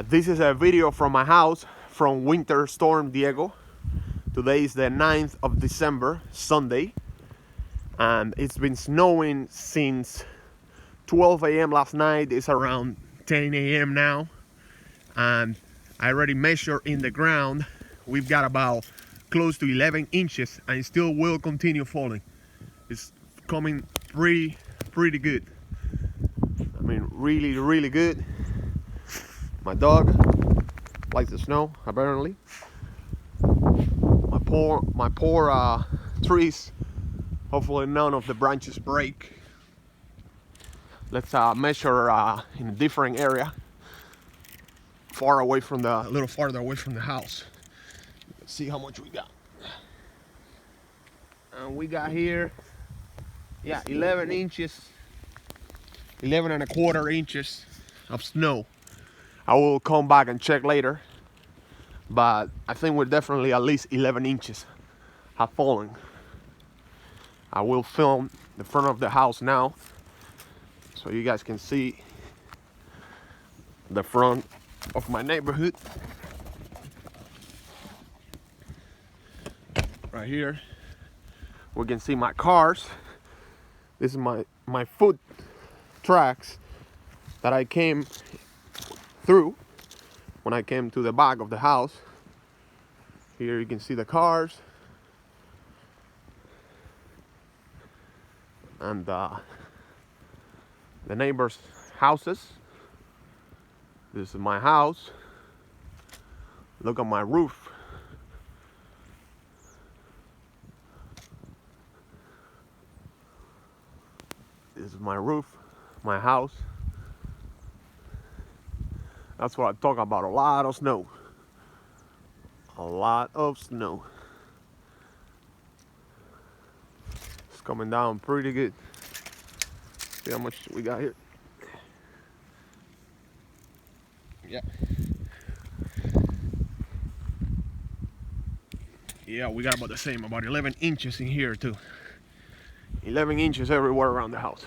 This is a video from my house from Winter Storm Diego. Today is the 9th of December, Sunday, and it's been snowing since 12 a.m. last night. It's around 10 a.m. now, and I already measured in the ground. We've got about close to 11 inches, and it still will continue falling. It's coming pretty good. I mean, really good. My dog likes the snow, apparently. My poor trees. Hopefully none of the branches break. Let's measure in a different area, a little farther away from the house. Let's see how much we got. And we got here, 11 inches, 11 and a quarter inches of snow. I will come back and check later, but I think we're definitely at least 11 inches have fallen. I will film the front of the house now so you guys can see the front of my neighborhood. Right here we can see my cars. This is my foot tracks that I came through when I came to the back of the house. Here you can see the cars and the neighbors' houses. This is my house. Look at my roof. This is my roof, my house. That's what I talk about, a lot of snow. A lot of snow. It's coming down pretty good. See how much we got here? Yeah, we got about the same, about 11 inches in here too. 11 inches everywhere around the house.